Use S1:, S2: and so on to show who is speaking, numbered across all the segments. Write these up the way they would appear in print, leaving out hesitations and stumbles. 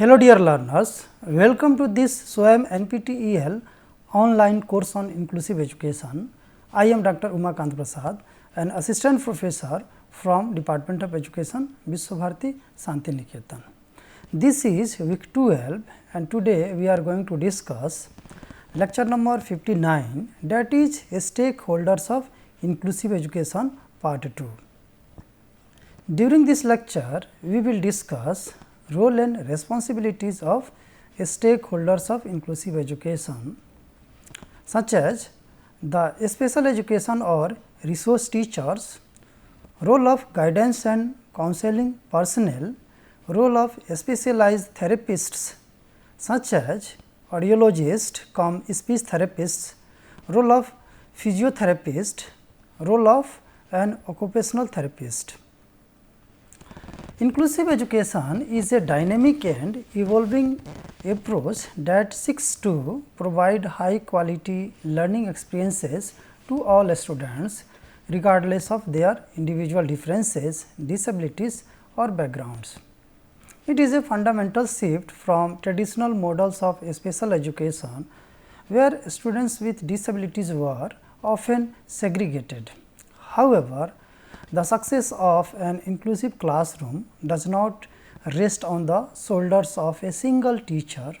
S1: Hello dear learners, welcome to this SWAYAM NPTEL online course on inclusive education. I am Dr. Umakant Prasad, an assistant professor from Department of Education, Vishwabharati Shantiniketan. This is week 12 and today we are going to discuss lecture number 59, that is stakeholders of inclusive education part 2. During this lecture, we will discuss role and responsibilities of stakeholders of inclusive education, such as the special education or resource teachers, role of guidance and counseling personnel, role of specialized therapists such as audiologist cum speech therapists, role of physiotherapist, role of an occupational therapist. Inclusive education is a dynamic and evolving approach that seeks to provide high quality learning experiences to all students regardless of their individual differences, disabilities or backgrounds. It is a fundamental shift from traditional models of special education, where students with disabilities were often segregated. However, the success of an inclusive classroom does not rest on the shoulders of a single teacher,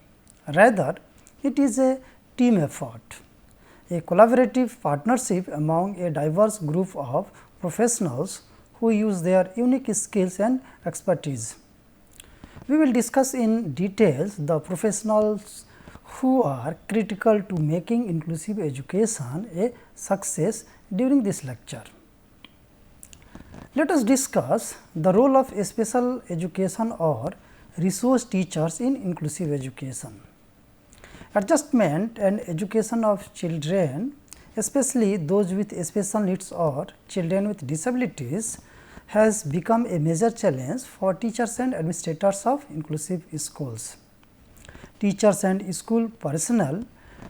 S1: rather it is a team effort, a collaborative partnership among a diverse group of professionals who use their unique skills and expertise. We will discuss in details the professionals who are critical to making inclusive education a success during this lecture. Let us discuss the role of special education or resource teachers in inclusive education. Adjustment and education of children, especially those with special needs or children with disabilities, has become a major challenge for teachers and administrators of inclusive schools. Teachers and school personnel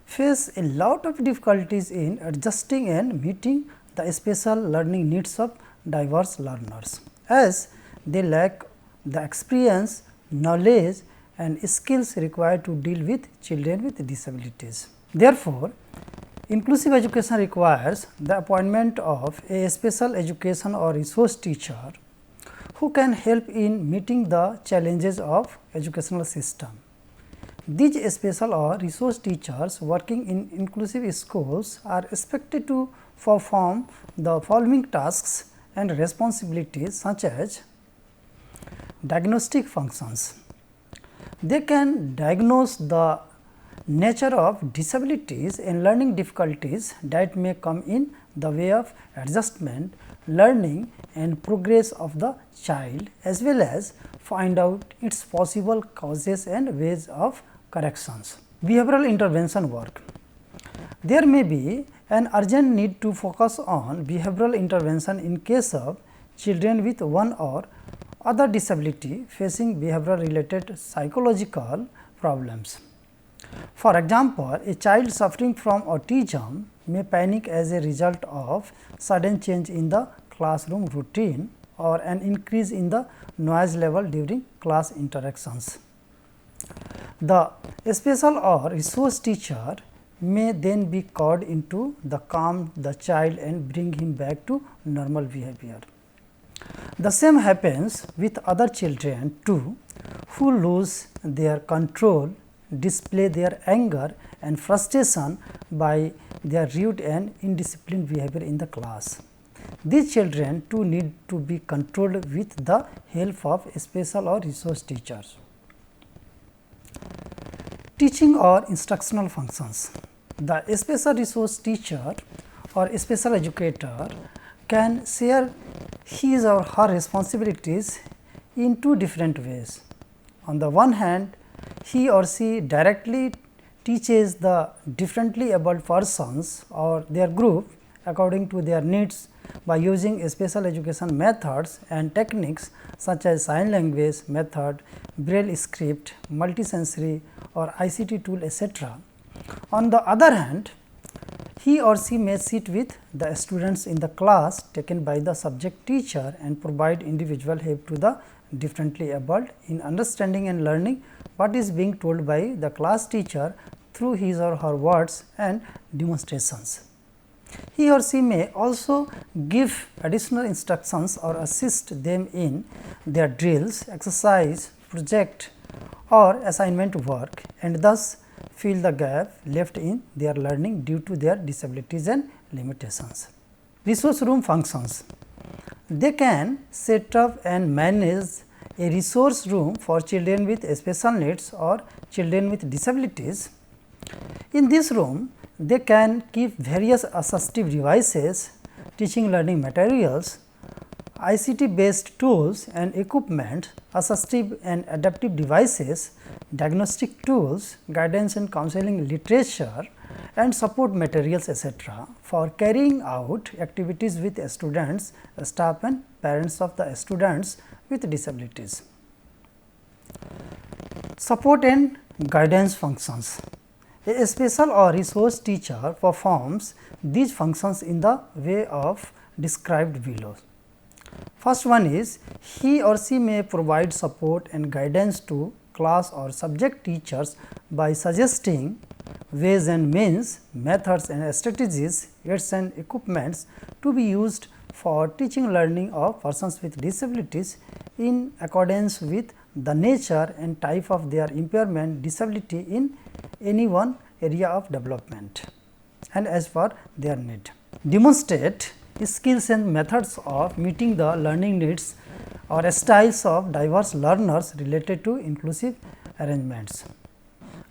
S1: face a lot of difficulties in adjusting and meeting the special learning needs of diverse learners, as they lack the experience, knowledge and skills required to deal with children with disabilities. Therefore, inclusive education requires the appointment of a special education or resource teacher who can help in meeting the challenges of educational system. These special or resource teachers working in inclusive schools are expected to perform the following tasks and responsibilities, such as diagnostic functions. They can diagnose the nature of disabilities and learning difficulties that may come in the way of adjustment, learning and progress of the child, as well as find out its possible causes and ways of corrections. Behavioral intervention work. There may be an urgent need to focus on behavioral intervention in case of children with one or other disability facing behavioral related psychological problems. For example, a child suffering from autism may panic as a result of sudden change in the classroom routine or an increase in the noise level during class interactions. The special or resource teacher may then be called into the calm the child and bring him back to normal behavior. The same happens with other children too, who lose their control, display their anger and frustration by their rude and indisciplined behavior in the class. These children too need to be controlled with the help of special or resource teachers. Teaching or instructional functions. The special resource teacher or special educator can share his or her responsibilities in two different ways. On the one hand, he or she directly teaches the differently abled persons or their group according to their needs by using special education methods and techniques such as sign language method, braille script, multisensory or ICT tool, etc. On the other hand, he or she may sit with the students in the class taken by the subject teacher and provide individual help to the differently abled in understanding and learning what is being told by the class teacher through his or her words and demonstrations. He or she may also give additional instructions or assist them in their drills, exercise, project or assignment work, and thus fill the gap left in their learning due to their disabilities and limitations. Resource room functions. They can set up and manage a resource room for children with special needs or children with disabilities. In this room, they can keep various assistive devices, teaching learning materials, ICT based tools and equipment, assistive and adaptive devices, diagnostic tools, guidance and counseling literature and support materials etc., for carrying out activities with students, staff and parents of the students with disabilities. Support and guidance functions. A special or resource teacher performs these functions in the way of described below. First one is, he or she may provide support and guidance to class or subject teachers by suggesting ways and means, methods and strategies, aids and equipments to be used for teaching learning of persons with disabilities in accordance with the nature and type of their impairment disability in any one area of development and as per their need. Demonstrate skills and methods of meeting the learning needs or styles of diverse learners related to inclusive arrangements.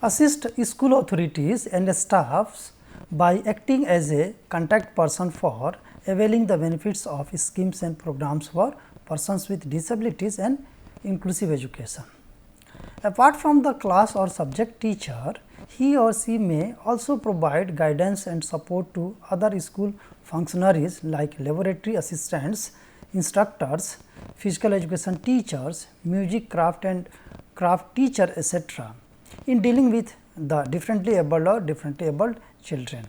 S1: Assist school authorities and staffs by acting as a contact person for availing the benefits of schemes and programs for persons with disabilities and inclusive education. Apart from the class or subject teacher, he or she may also provide guidance and support to other school functionaries like laboratory assistants, instructors, physical education teachers, music, craft and craft teacher etc., in dealing with the differently abled or differently abled children.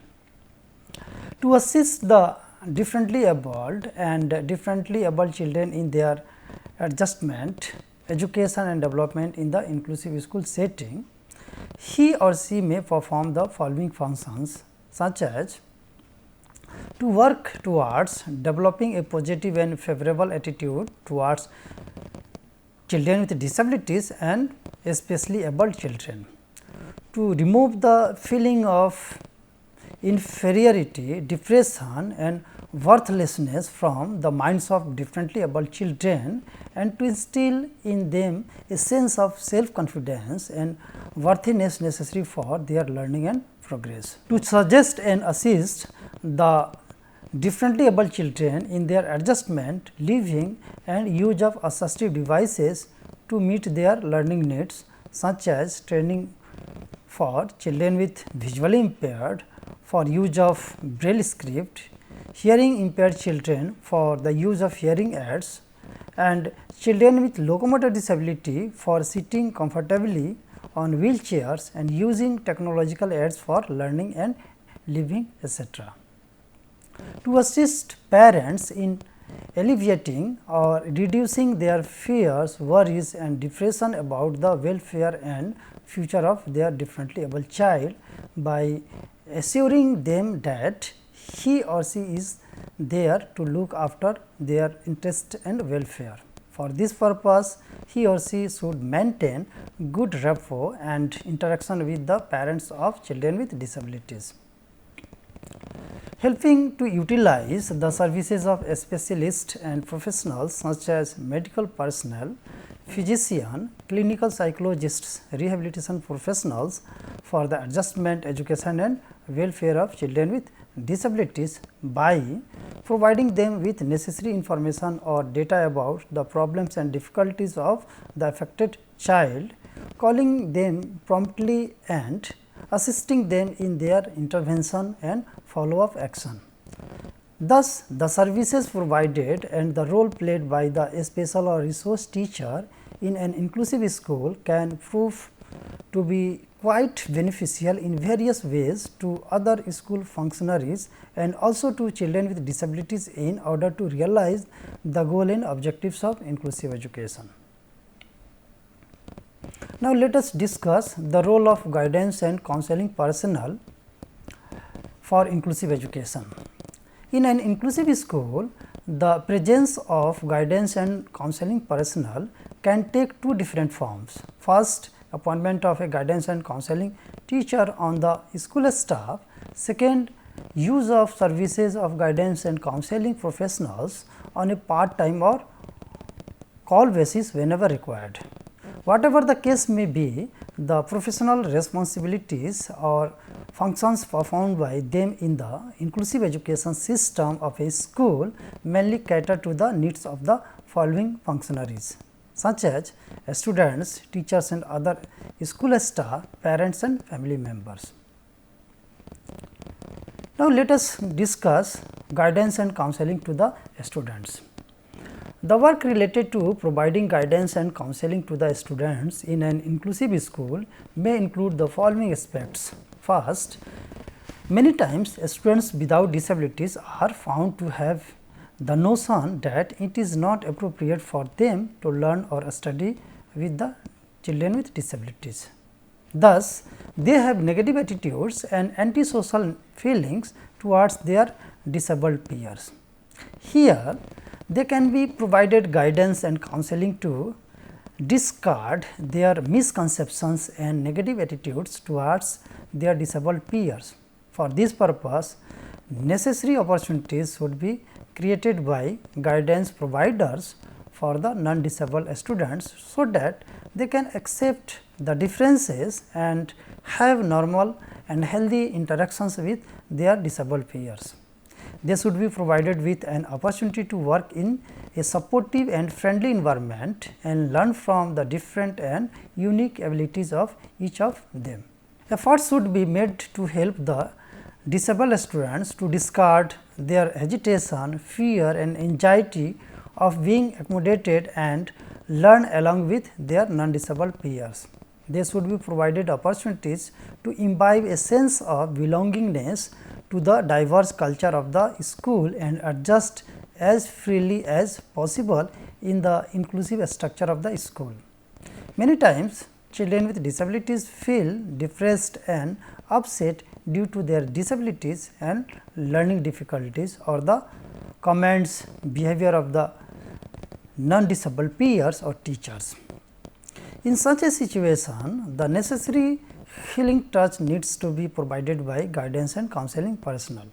S1: To assist the differently abled and differently abled children in their adjustment, education and development in the inclusive school setting, he or she may perform the following functions such as to work towards developing a positive and favorable attitude towards children with disabilities and especially abled children, to remove the feeling of inferiority, depression and worthlessness from the minds of differently abled children and to instill in them a sense of self-confidence and worthiness necessary for their learning and progress. To suggest and assist the differently abled children in their adjustment, living and use of assistive devices to meet their learning needs such as training for children with visually impaired, for use of braille script, hearing impaired children for the use of hearing aids and children with locomotor disability for sitting comfortably on wheelchairs and using technological aids for learning and living etc. To assist parents in alleviating or reducing their fears, worries and depression about the welfare and future of their differently abled child by assuring them that he or she is there to look after their interest and welfare. For this purpose, he or she should maintain good rapport and interaction with the parents of children with disabilities. Helping to utilize the services of specialists and professionals such as medical personnel, physician, clinical psychologists, rehabilitation professionals for the adjustment, education and welfare of children with disabilities by providing them with necessary information or data about the problems and difficulties of the affected child, calling them promptly and assisting them in their intervention and follow-up action. Thus, the services provided and the role played by the special or resource teacher in an inclusive school can prove to be quite beneficial in various ways to other school functionaries and also to children with disabilities in order to realize the goal and objectives of inclusive education. Now, let us discuss the role of guidance and counseling personnel for inclusive education. In an inclusive school, the presence of guidance and counseling personnel can take two different forms. First, appointment of a guidance and counseling teacher on the school staff. Second, use of services of guidance and counseling professionals on a part-time or call basis whenever required. Whatever the case may be, the professional responsibilities or functions performed by them in the inclusive education system of a school mainly cater to the needs of the following functionaries, such as students, teachers and other school staff, parents and family members. Now, let us discuss guidance and counseling to the students. The work related to providing guidance and counseling to the students in an inclusive school may include the following aspects. First, many times students without disabilities are found to have the notion that it is not appropriate for them to learn or study with the children with disabilities. Thus, they have negative attitudes and antisocial feelings towards their disabled peers. Here, they can be provided guidance and counseling to discard their misconceptions and negative attitudes towards their disabled peers. For this purpose, necessary opportunities should be created by guidance providers for the non-disabled students, so that they can accept the differences and have normal and healthy interactions with their disabled peers. They should be provided with an opportunity to work in a supportive and friendly environment and learn from the different and unique abilities of each of them. Efforts should be made to help the disabled students to discard their agitation, fear and anxiety of being accommodated and learn along with their non-disabled peers. They should be provided opportunities to imbibe a sense of belongingness to the diverse culture of the school and adjust as freely as possible in the inclusive structure of the school. Many times, children with disabilities feel depressed and upset due to their disabilities and learning difficulties or the comments, behavior of the non-disabled peers or teachers. In such a situation, the necessary healing touch needs to be provided by guidance and counseling personnel.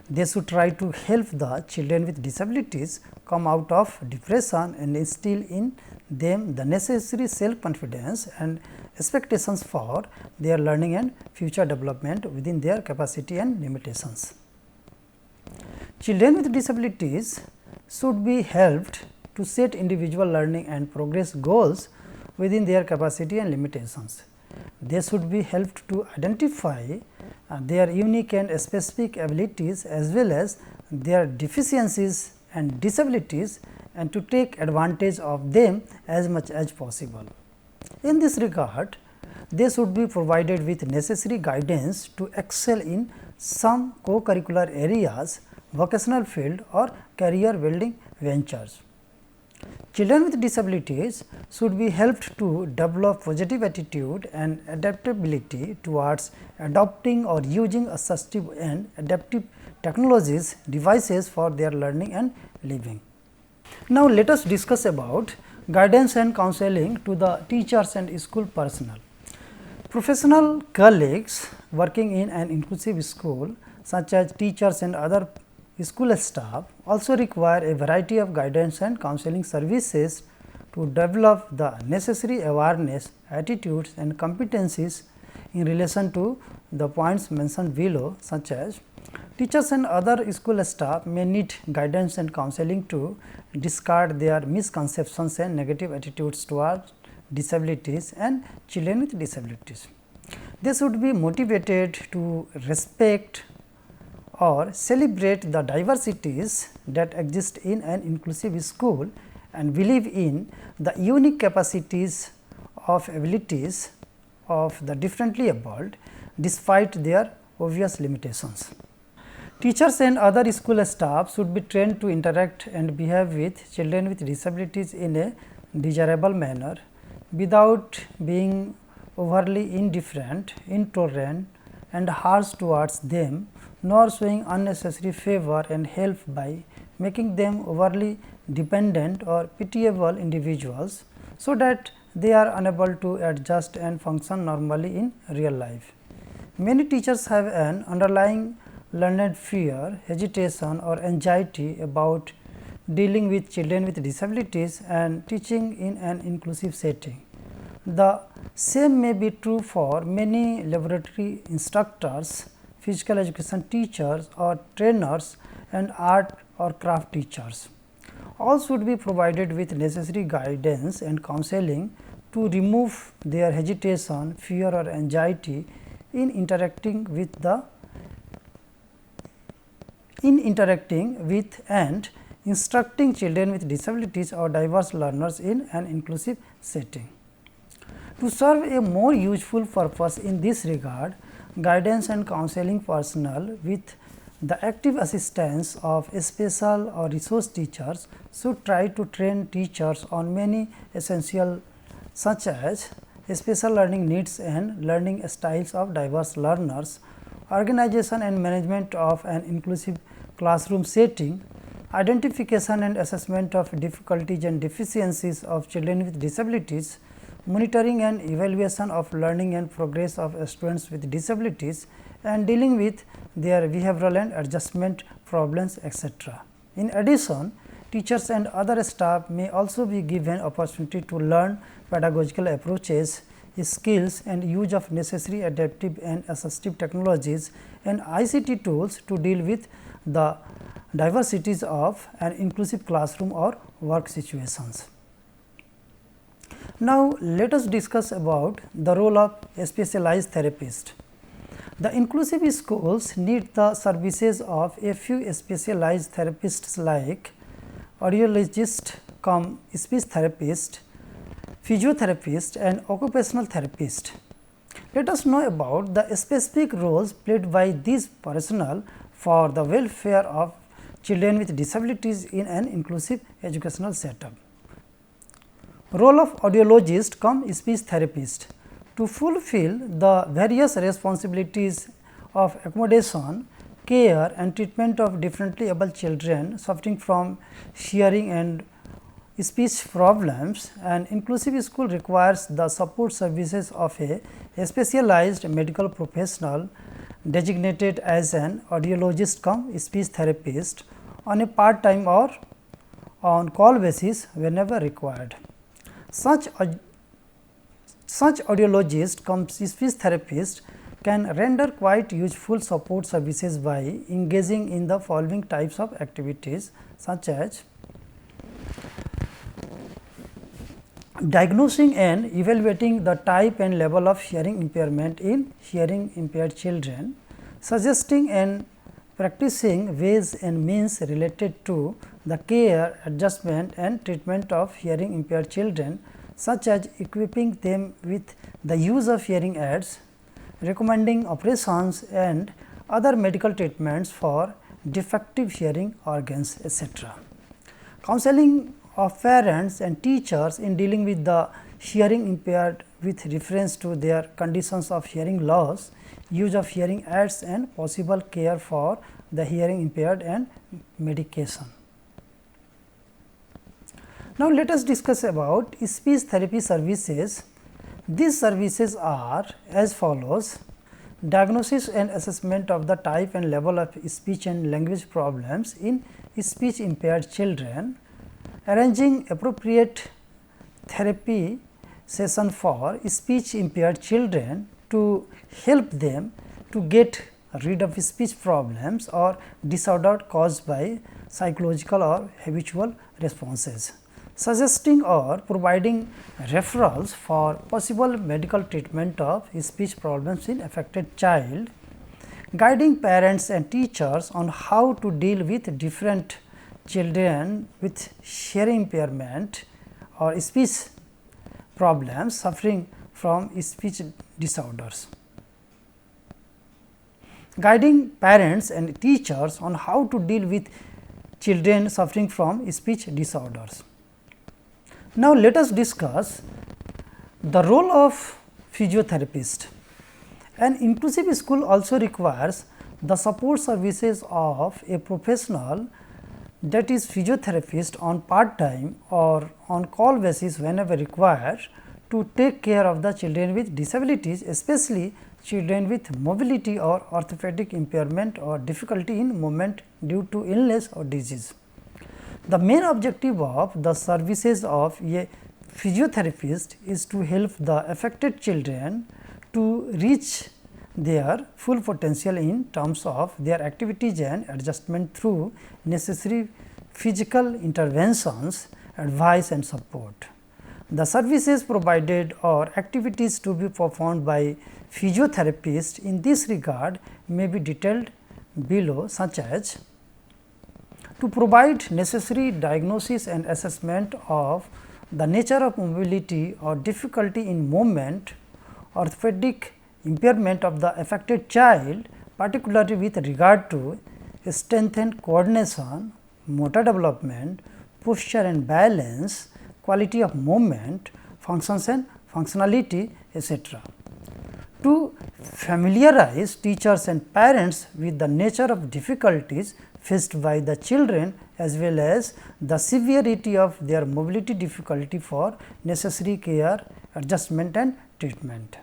S1: They should try to help the children with disabilities come out of depression and instill in them the necessary self-confidence and expectations for their learning and future development within their capacity and limitations. Children with disabilities should be helped to set individual learning and progress goals within their capacity and limitations. They should be helped to identify their unique and specific abilities as well as their deficiencies and disabilities, and to take advantage of them as much as possible. In this regard, they should be provided with necessary guidance to excel in some co-curricular areas, vocational field or career building ventures. Children with disabilities should be helped to develop positive attitude and adaptability towards adopting or using assistive and adaptive technologies, devices for their learning and living. Now, let us discuss about guidance and counseling to the teachers and school personnel. Professional colleagues working in an inclusive school, such as teachers and other school staff, also require a variety of guidance and counseling services to develop the necessary awareness, attitudes and competencies in relation to the points mentioned below, such as teachers and other school staff may need guidance and counseling to discard their misconceptions and negative attitudes towards disabilities and children with disabilities. They should be motivated to respect or celebrate the diversities that exist in an inclusive school and believe in the unique capacities of abilities of the differently abled despite their obvious limitations. Teachers and other school staff should be trained to interact and behave with children with disabilities in a desirable manner. without being overly indifferent, intolerant and harsh towards them, nor showing unnecessary favor and help by making them overly dependent or pitiable individuals, so that they are unable to adjust and function normally in real life. Many teachers have an underlying learned fear, hesitation or anxiety about dealing with children with disabilities and teaching in an inclusive setting. The same may be true for many laboratory instructors, physical education teachers or trainers and art or craft teachers. All should be provided with necessary guidance and counseling to remove their hesitation, fear or anxiety in interacting with and instructing children with disabilities or diverse learners in an inclusive setting. To serve a more useful purpose in this regard, guidance and counseling personnel with the active assistance of special or resource teachers should try to train teachers on many essential such as special learning needs and learning styles of diverse learners, organization and management of an inclusive classroom setting, identification and assessment of difficulties and deficiencies of children with disabilities, monitoring and evaluation of learning and progress of students with disabilities and dealing with their behavioral and adjustment problems, etc. In addition, teachers and other staff may also be given opportunity to learn pedagogical approaches, skills and use of necessary adaptive and assistive technologies and ICT tools to deal with the diversities of an inclusive classroom or work situations. Now, let us discuss about the role of a specialized therapist. The inclusive schools need the services of a few specialized therapists like audiologist, speech therapist, physiotherapist and occupational therapist. Let us know about the specific roles played by these personnel for the welfare of children with disabilities in an inclusive educational setup. Role of audiologist speech therapist. To fulfill the various responsibilities of accommodation, care and treatment of differently able children suffering from hearing and speech problems, an inclusive school requires the support services of a specialized medical professional designated as an audiologist speech therapist on a part-time or on call basis whenever required. Such audiologist speech therapist can render quite useful support services by engaging in the following types of activities such as diagnosing and evaluating the type and level of hearing impairment in hearing impaired children, suggesting and practicing ways and means related to the care, adjustment and treatment of hearing impaired children, such as equipping them with the use of hearing aids, recommending operations and other medical treatments for defective hearing organs, etc. Counseling of parents and teachers in dealing with the hearing impaired with reference to their conditions of hearing loss, use of hearing aids and possible care for the hearing impaired and medication. Now, let us discuss about speech therapy services. These services are as follows: diagnosis and assessment of the type and level of speech and language problems in speech impaired children, arranging appropriate therapy session for speech impaired children to help them to get rid of speech problems or disorder caused by psychological or habitual responses, suggesting or providing referrals for possible medical treatment of speech problems in affected child, guiding parents and teachers on how to deal with different children with hearing impairment or speech problems suffering from speech disorders, guiding parents and teachers on how to deal with children suffering from speech disorders. Now, let us discuss The role of physiotherapist. An inclusive school also requires the support services of a professional, that is physiotherapist, on part-time or on call basis whenever required, to take care of the children with disabilities, especially children with mobility or orthopedic impairment or difficulty in movement due to illness or disease. The main objective of the services of a physiotherapist is to help the affected children to reach their full potential in terms of their activities and adjustment through necessary physical interventions, advice and support. The services provided or activities to be performed by physiotherapists in this regard may be detailed below, such as to provide necessary diagnosis and assessment of the nature of mobility or difficulty in movement, orthopedic impairment of the affected child, particularly with regard to strengthened coordination, motor development, posture and balance, quality of movement, functions and functionality, etc. To familiarize teachers and parents with the nature of difficulties faced by the children as well as the severity of their mobility difficulty for necessary care, adjustment and treatment.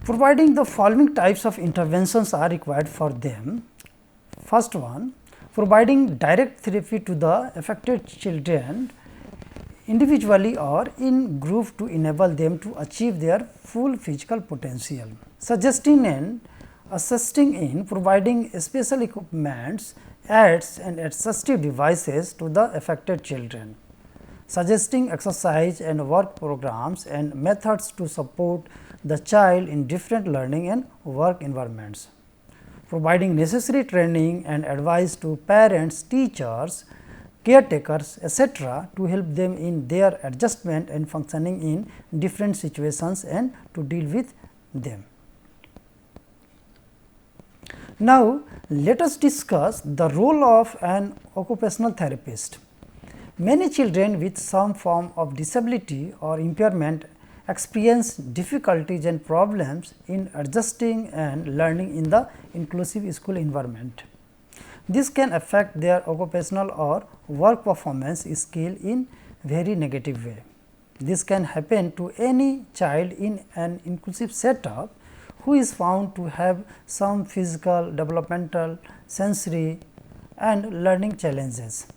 S1: Providing the following types of interventions are required for them. First one, providing direct therapy to the affected children individually or in group to enable them to achieve their full physical potential. Suggesting and assisting in providing special equipments, aids and assistive devices to the affected children. Suggesting exercise and work programs and methods to support the child in different learning and work environments. Providing necessary training and advice to parents, teachers, caretakers, etc., to help them in their adjustment and functioning in different situations and to deal with them. Now, let us discuss the role of an occupational therapist. Many children with some form of disability or impairment experience difficulties and problems in adjusting and learning in the inclusive school environment. This can affect their occupational or work performance skill in very negative way. This can happen to any child in an inclusive setup who is found to have some physical, developmental, sensory and learning challenges.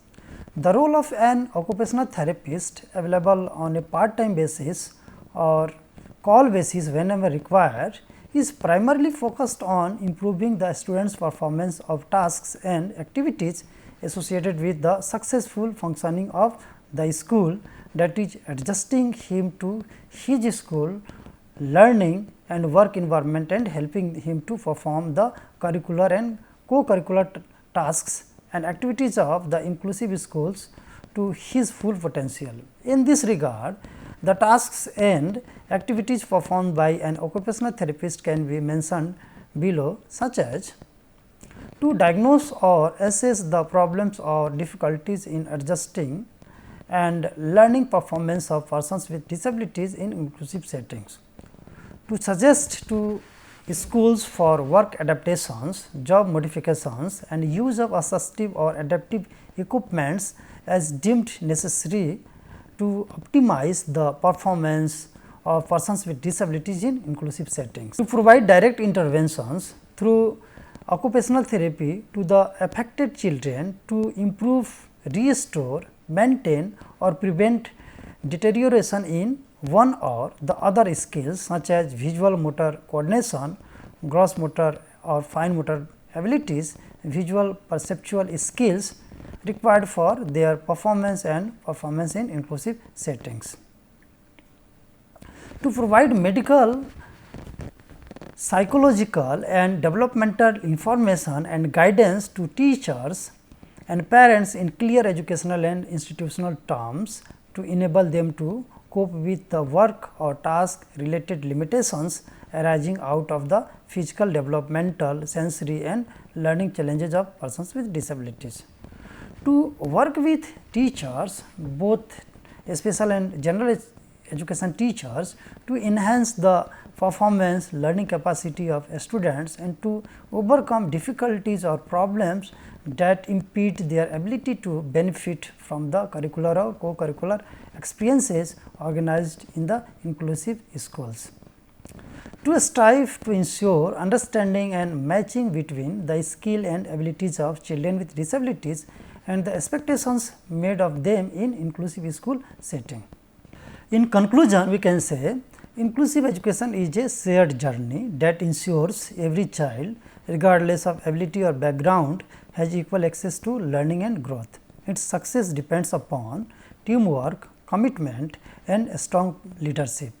S1: The role of an occupational therapist available on a part-time basis or call basis whenever required is primarily focused on improving the student's performance of tasks and activities associated with the successful functioning of the school, that is adjusting him to his school learning and work environment and helping him to perform the curricular and co-curricular tasks and activities of the inclusive schools to his full potential. In this regard, the tasks and activities performed by an occupational therapist can be mentioned below, such as to diagnose or assess the problems or difficulties in adjusting and learning performance of persons with disabilities in inclusive settings, to suggest to schools for work adaptations, job modifications and use of assistive or adaptive equipments as deemed necessary to optimize the performance of persons with disabilities in inclusive settings. To provide direct interventions through occupational therapy to the affected children to improve, restore, maintain or prevent deterioration in one or the other skills such as visual motor coordination, gross motor or fine motor abilities, visual perceptual skills required for their performance and performance in inclusive settings. To provide medical, psychological and developmental information and guidance to teachers and parents in clear educational and institutional terms to enable them to cope with the work or task related limitations arising out of the physical, developmental, sensory and learning challenges of persons with disabilities. To work with teachers both special and general education teachers to enhance the performance learning capacity of students and to overcome difficulties or problems that impede their ability to benefit from the curricular or co-curricular experiences organized in the inclusive schools. To strive to ensure understanding and matching between the skill and abilities of children with disabilities and the expectations made of them in inclusive school setting. In conclusion, we can say inclusive education is a shared journey that ensures every child, regardless of ability or background, has equal access to learning and growth. Its success depends upon teamwork, commitment and strong leadership.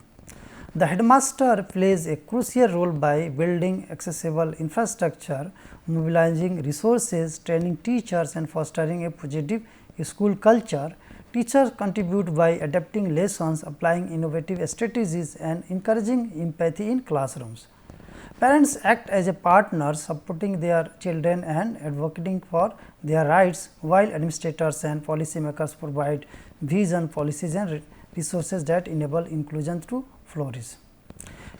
S1: The headmaster plays a crucial role by building accessible infrastructure, mobilizing resources, training teachers and fostering a positive school culture. Teachers contribute by adapting lessons, applying innovative strategies and encouraging empathy in classrooms. Parents act as a partner, supporting their children and advocating for their rights, while administrators and policymakers provide vision, policies and resources that enable inclusion to flourish.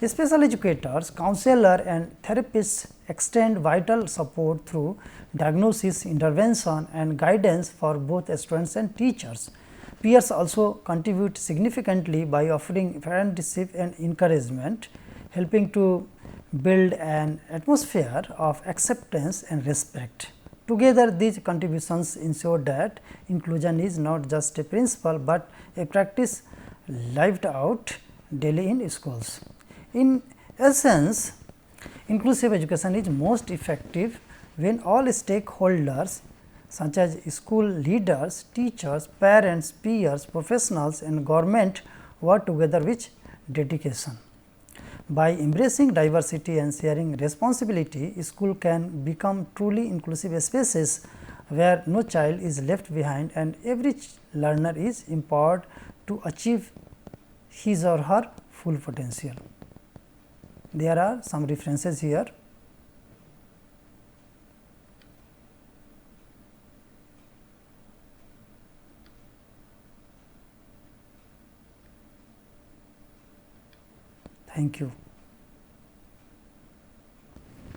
S1: Special educators, counselors and therapists extend vital support through diagnosis, intervention and guidance for both students and teachers. Peers also contribute significantly by offering friendship and encouragement, helping to build an atmosphere of acceptance and respect. Together, these contributions ensure that inclusion is not just a principle, but a practice lived out daily in schools. In essence, inclusive education is most effective when all stakeholders such as school leaders, teachers, parents, peers, professionals and government work together with dedication. By embracing diversity and sharing responsibility, school can become truly inclusive spaces where no child is left behind and every learner is empowered to achieve his or her full potential. There are some references here. Thank you.